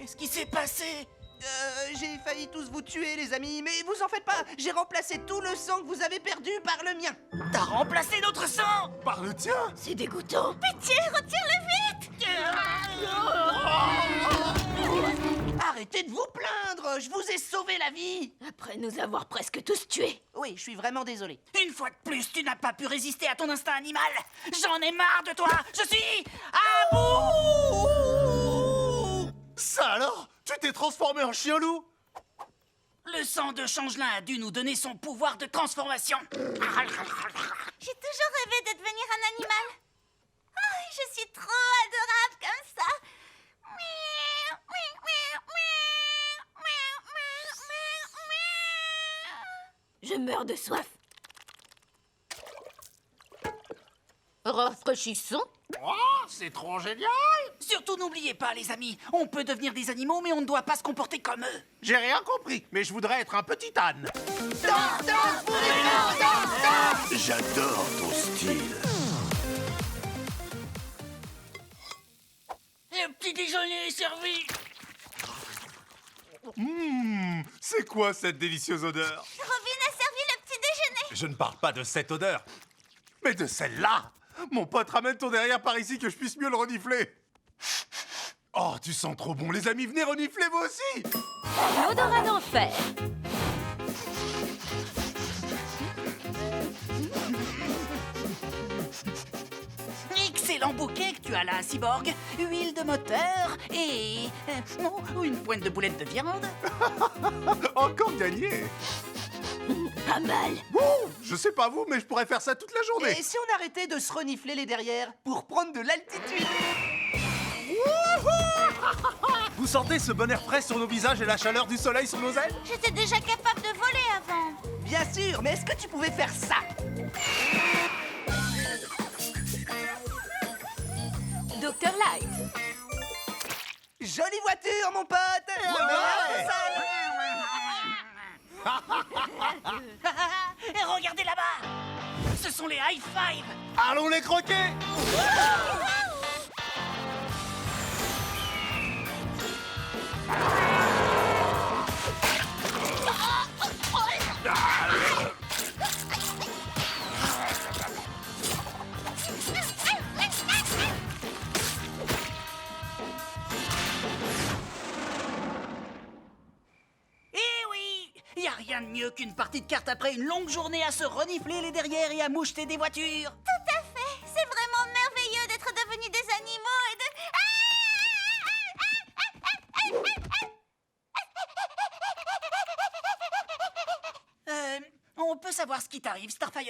Qu'est-ce qui s'est passé? J'ai failli tous vous tuer, les amis, mais vous en faites pas. J'ai remplacé tout le sang que vous avez perdu par le mien. T'as remplacé notre sang? Par le tien? C'est dégoûtant. Pitié, retire-le vite! Arrêtez de vous plaindre, je vous ai sauvé la vie. Après nous avoir presque tous tués. Oui, je suis vraiment désolé. Une fois de plus, tu n'as pas pu résister à ton instinct animal. J'en ai marre de toi. Je suis à bout. Ça alors? Tu t'es transformé en chien-loup? Le sang de Changelin a dû nous donner son pouvoir de transformation. J'ai toujours rêvé de devenir un animal. Oh, je suis trop adorable comme ça. Je meurs de soif. Rafraîchissant. Oh, c'est trop génial! Surtout n'oubliez pas, les amis, on peut devenir des animaux, mais on ne doit pas se comporter comme eux. J'ai rien compris, mais je voudrais être un petit âne. J'adore ton style. Le petit déjeuner est servi. C'est quoi cette délicieuse odeur? Robin a servi le petit déjeuner. Je ne parle pas de cette odeur, mais de celle-là. Mon pote, ramène ton derrière par ici que je puisse mieux le renifler. Oh, tu sens trop bon, les amis, venez renifler vous aussi. L'odorat d'enfer. Excellent bouquet que tu as là, Cyborg. Huile de moteur et... une pointe de boulette de viande. Encore gagné. Pas mal. Ouh, je sais pas vous, mais je pourrais faire ça toute la journée. Et si on arrêtait de se renifler les derrières pour prendre de l'altitude? Vous sentez ce bon air frais sur nos visages et la chaleur du soleil sur nos ailes? J'étais déjà capable de voler avant. Bien sûr, mais est-ce que tu pouvais faire ça? Dr Light. Jolie voiture, mon pote. Et regardez là-bas. Ce sont les high five. Allons les croquer. Eh oui, y a rien de mieux qu'une partie de cartes après une longue journée à se renifler les derrières et à moucheter des voitures. Tout à fait. C'est vraiment merveilleux d'être devenus des animaux et de... On peut savoir ce qui t'arrive, Starfire?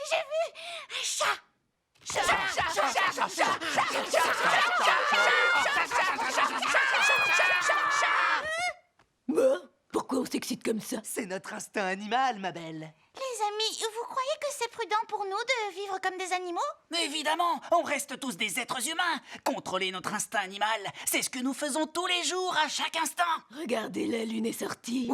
J'ai vu un chat. Bah, pourquoi on s'excite comme ça? C'est notre instinct animal, ma belle. Les amis, vous croyez que c'est prudent pour nous de vivre comme des animaux? Évidemment, on reste tous des êtres humains. Contrôler notre instinct animal, c'est ce que nous faisons tous les jours, à chaque instant. Regardez, la lune est sortie.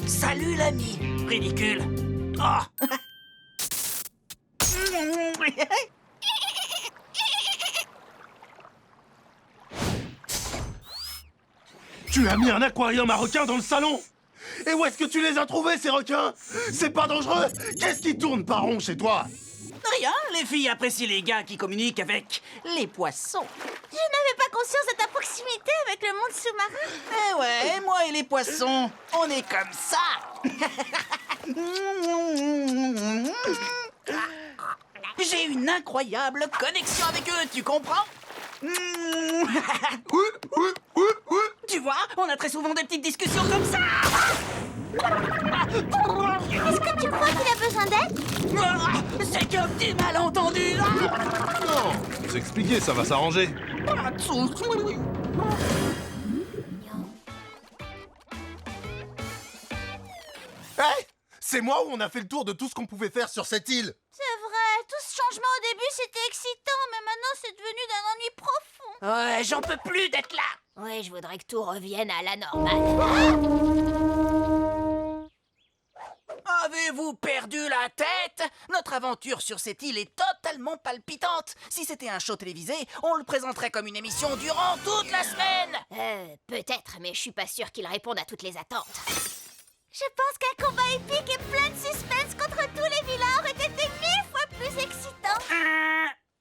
Salut l'ami. Ridicule. Oh. Tu as mis un aquarium à requins dans le salon? Et où est-ce que tu les as trouvés, ces requins? C'est pas dangereux? Qu'est-ce qui tourne par rond chez toi? Rien, les filles apprécient les gars qui communiquent avec les poissons. Je n'avais pas conscience de ta proximité avec le monde sous-marin. Eh ouais, moi et les poissons, on est comme ça. J'ai une incroyable connexion avec eux, tu comprends? Tu vois, on a très souvent des petites discussions comme ça. Est-ce que tu crois qu'il a besoin d'aide? C'est qu'un petit malentendu. Non, vous expliquez, ça va s'arranger. Hey, C'est moi où on a fait le tour de tout ce qu'on pouvait faire sur cette île. C'est vrai, tout ce changement au début c'était excitant, mais maintenant c'est devenu d'un ennui profond. Ouais, j'en peux plus d'être là. Ouais, je voudrais que tout revienne à la normale. Avez-vous perdu la tête? Notre aventure sur cette île est totalement palpitante. Si c'était un show télévisé, on le présenterait comme une émission durant toute la semaine. Peut-être, mais je suis pas sûre qu'il réponde à toutes les attentes. Je pense qu'un combat épique et plein de suspense contre tous les vilains aurait été 1000 fois plus excitant.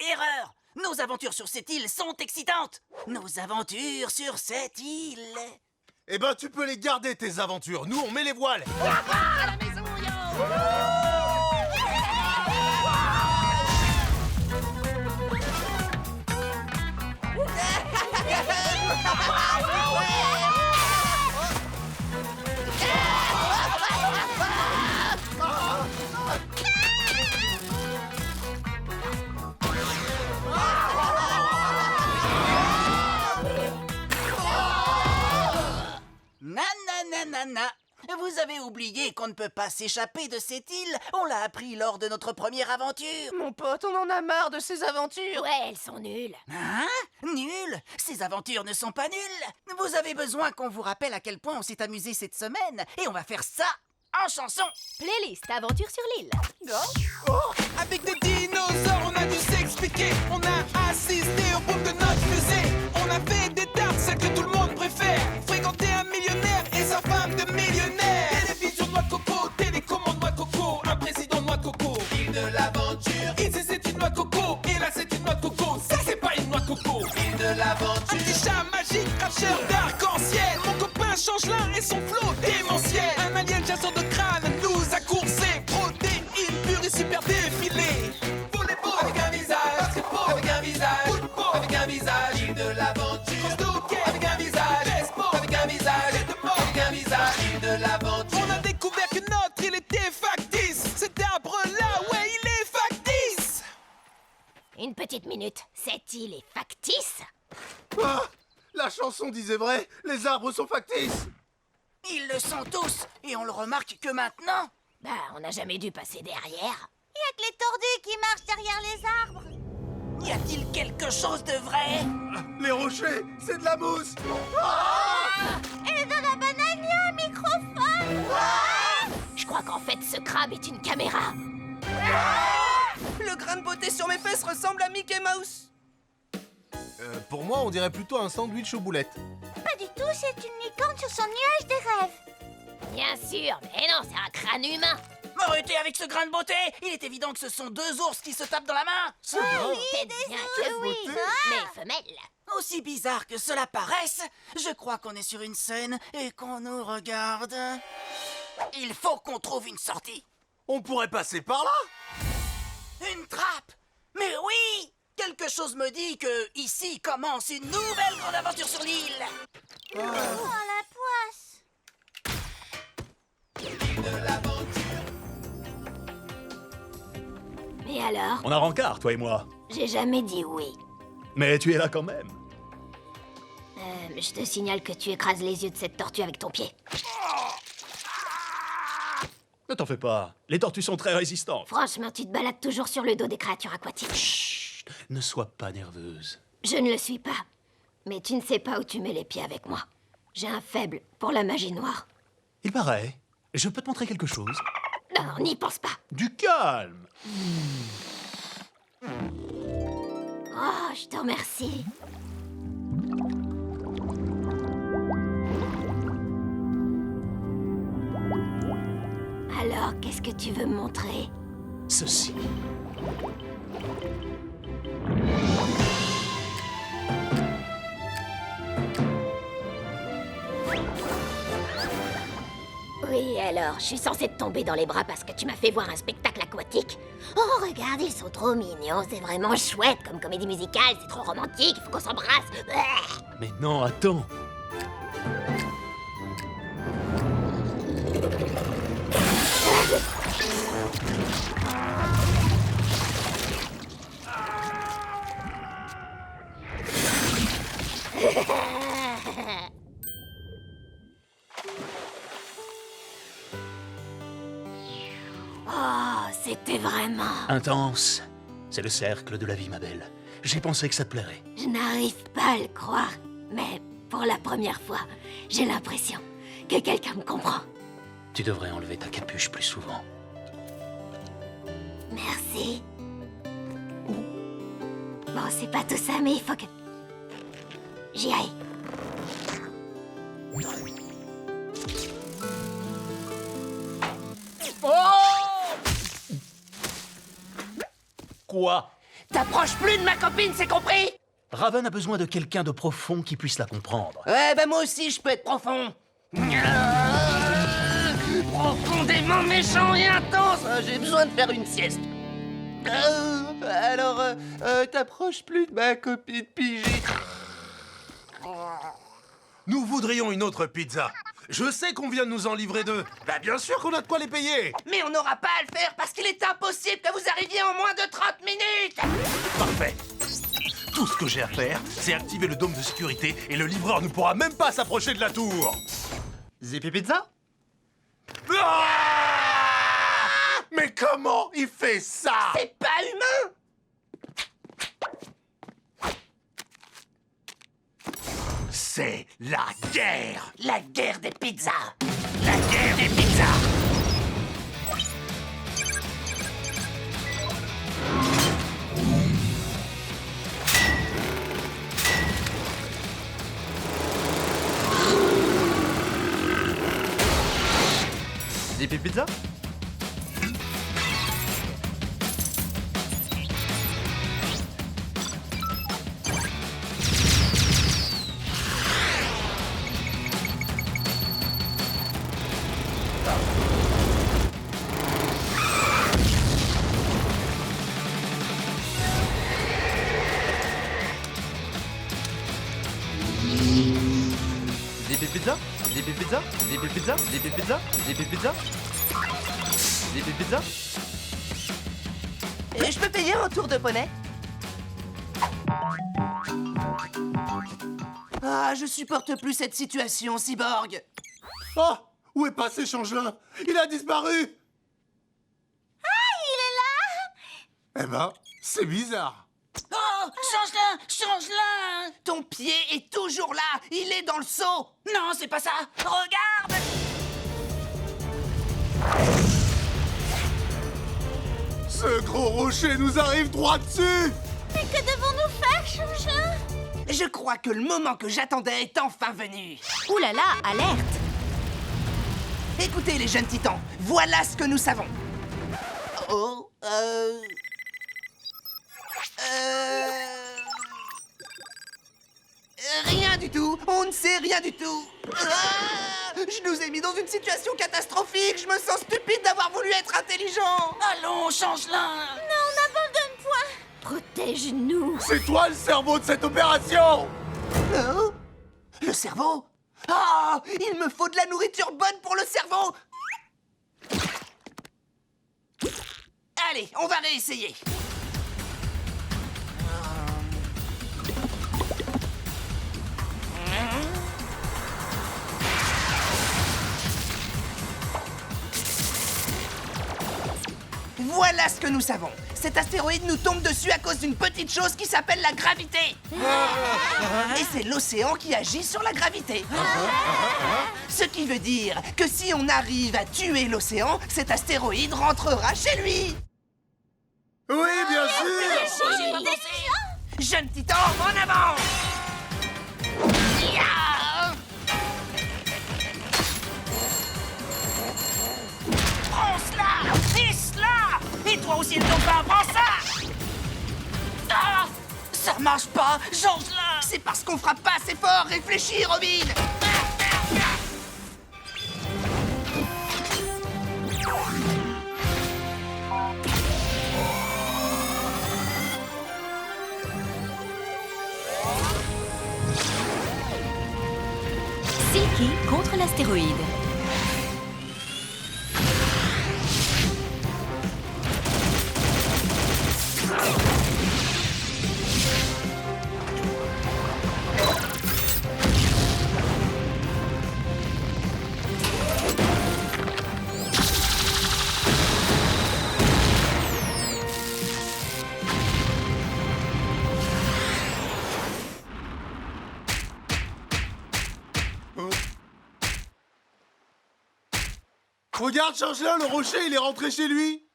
Erreur. Nos aventures sur cette île sont excitantes. Nos aventures sur cette île. Eh ben, tu peux les garder, tes aventures. Nous, on met les voiles. À la maison, yo! Nanana. Vous avez oublié qu'on ne peut pas s'échapper de cette île. On l'a appris lors de notre première aventure. Mon pote, on en a marre de ces aventures. Ouais, elles sont nulles. Hein? Nul? Ces aventures ne sont pas nulles. Vous avez besoin qu'on vous rappelle à quel point on s'est amusé cette semaine. Et on va faire ça en chanson. Playlist Aventure sur l'île. Avec des dinosaures, on a dû s'expliquer. On a assisté au boom de notre fusée. On a fait des tartes, celles que tout le monde préfère. Fréquenter un millionnaire et sa femme de millionnaire. Télévision noix de coco, télécommande noix de coco. Un président noix de coco. Île de l'aventure. Ici c'est une noix de coco. Et là c'est une noix de coco. Ça c'est pas une noix de coco. Île de l'aventure. Un petit chat magique, cracheur d'arc-en-ciel. Mon copain Changelin et son flot démentiel. Un alien chasseur de crâne nous a coursé. Protéines pure et super défilé. Volleyball avec un visage. Basketball avec un visage. Football avec un visage. Île de l'aventure. Hockey avec un visage. Baseball avec un visage. Et de mort avec un visage. Île de l'aventure. On a découvert que notre île était factice. Cet arbre-là, ouais, il est factice. Une petite minute. Cette île est factice? Ah, la chanson disait vrai. Les arbres sont factices. Ils le sont tous. Et on le remarque que maintenant. Bah, on n'a jamais dû passer derrière. Y a que les tordus qui marchent derrière les arbres. Y a-t-il quelque chose de vrai? Les rochers, c'est de la mousse. Et de la banane, y a un microphone. Je crois qu'en fait, ce crabe est une caméra. Le grain de beauté sur mes fesses ressemble à Mickey Mouse. Pour moi, on dirait plutôt un sandwich aux boulettes. Pas du tout, c'est une licorne sur son nuage des rêves. Bien sûr, mais non, c'est un crâne humain. Arrêtez avec ce grain de beauté. Il est évident que ce sont deux ours qui se tapent dans la main. C'est grave. Peut-être bien que oui, mais femelle. Aussi bizarre que cela paraisse, je crois qu'on est sur une scène et qu'on nous regarde. Il faut qu'on trouve une sortie. On pourrait passer par là. Une trappe. Mais oui! Quelque chose me dit que ici commence une nouvelle grande aventure sur l'île. Oh, la poisse. Et alors? On a rencard, toi et moi. J'ai jamais dit oui. Mais tu es là quand même. Je te signale que tu écrases les yeux de cette tortue avec ton pied. Ne t'en fais pas. Les tortues sont très résistantes. Franchement, tu te balades toujours sur le dos des créatures aquatiques. Chut, ne sois pas nerveuse. Je ne le suis pas. Mais tu ne sais pas où tu mets les pieds avec moi. J'ai un faible pour la magie noire. Il paraît. Je peux te montrer quelque chose. Non, n'y pense pas. Du calme. Oh, je te remercie. Alors, qu'est-ce que tu veux me montrer? Ceci. Oui, alors, je suis censée te tomber dans les bras parce que tu m'as fait voir un spectacle aquatique. Oh, regarde, ils sont trop mignons, c'est vraiment chouette comme comédie musicale, c'est trop romantique, il faut qu'on s'embrasse. Mais non, attends. C'était vraiment... Intense. C'est le cercle de la vie, ma belle. J'ai pensé que ça te plairait. Je n'arrive pas à le croire, mais pour la première fois, j'ai l'impression que quelqu'un me comprend. Tu devrais enlever ta capuche plus souvent. Merci. Bon, c'est pas tout ça, mais il faut que... j'y aille. Quoi? T'approches plus de ma copine, c'est compris? Raven a besoin de quelqu'un de profond qui puisse la comprendre. Ouais, bah moi aussi, je peux être profond. Profondément méchant et intense. J'ai besoin de faire une sieste. Alors, t'approches plus de ma copine pigée. Nous voudrions une autre pizza. Je sais qu'on vient de nous en livrer 2. Bah bien sûr qu'on a de quoi les payer. Mais on n'aura pas à le faire parce qu'il est impossible que vous arriviez en moins de 30 minutes. Parfait. Tout ce que j'ai à faire, c'est activer le dôme de sécurité et le livreur ne pourra même pas s'approcher de la tour. Zippy Pizza? Ah! Mais comment il fait ça? C'est pas humain. C'est la guerre. La guerre des pizzas. La guerre des pizzas. Zippy Pizza? Zippy Pizza? Zippy Pizza? Zippy Pizza? Zippy Pizza? Zippy Pizza? Zippy Pizza? Et je peux payer un tour de poney? Ah, je supporte plus cette situation, Cyborg. Oh, où est passé Changelin? Il a disparu. Eh ben, c'est bizarre. Oh, change-la, change-la. Ton pied est toujours là. Il est dans le seau. Non, c'est pas ça. Regarde. Ce gros rocher nous arrive droit dessus. Mais que devons-nous faire, Changelin? Je crois que le moment que j'attendais est enfin venu. Ouh là là, alerte! Écoutez, les jeunes titans, voilà ce que nous savons. Oh, rien du tout. On ne sait rien du tout. Ah, je nous ai mis dans une situation catastrophique. Je me sens stupide d'avoir voulu être intelligent. Allons, change-la. Non, n'abandonne point! Protège-nous. C'est toi le cerveau de cette opération. Oh, le cerveau? Ah, il me faut de la nourriture bonne pour le cerveau. Allez, on va réessayer. Voilà ce que nous savons. Cet astéroïde nous tombe dessus à cause d'une petite chose qui s'appelle la gravité. Et c'est l'océan qui agit sur la gravité. Ce qui veut dire que si on arrive à tuer l'océan, cet astéroïde rentrera chez lui. Oui, bien sûr. J'ai pas pensé. Jeune titan, en avant! Ya! Prends cela. Et cela. Et toi aussi, le dauphin, prends ça. Ah, ça marche pas. Change-la. C'est parce qu'on frappe pas assez fort. Réfléchis, Robin! Silky contre l'astéroïde. Regarde, Changelin, le rocher, il est rentré chez lui.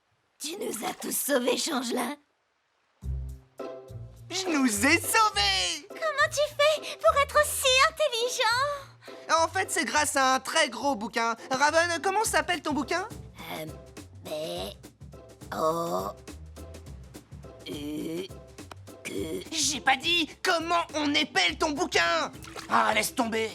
Tu nous as tous sauvés, Changelin. Je nous ai sauvés! Comment tu fais pour être aussi intelligent? En fait, c'est grâce à un très gros bouquin. Raven, comment s'appelle ton bouquin? J'ai pas dit comment on épelle ton bouquin! Ah, laisse tomber!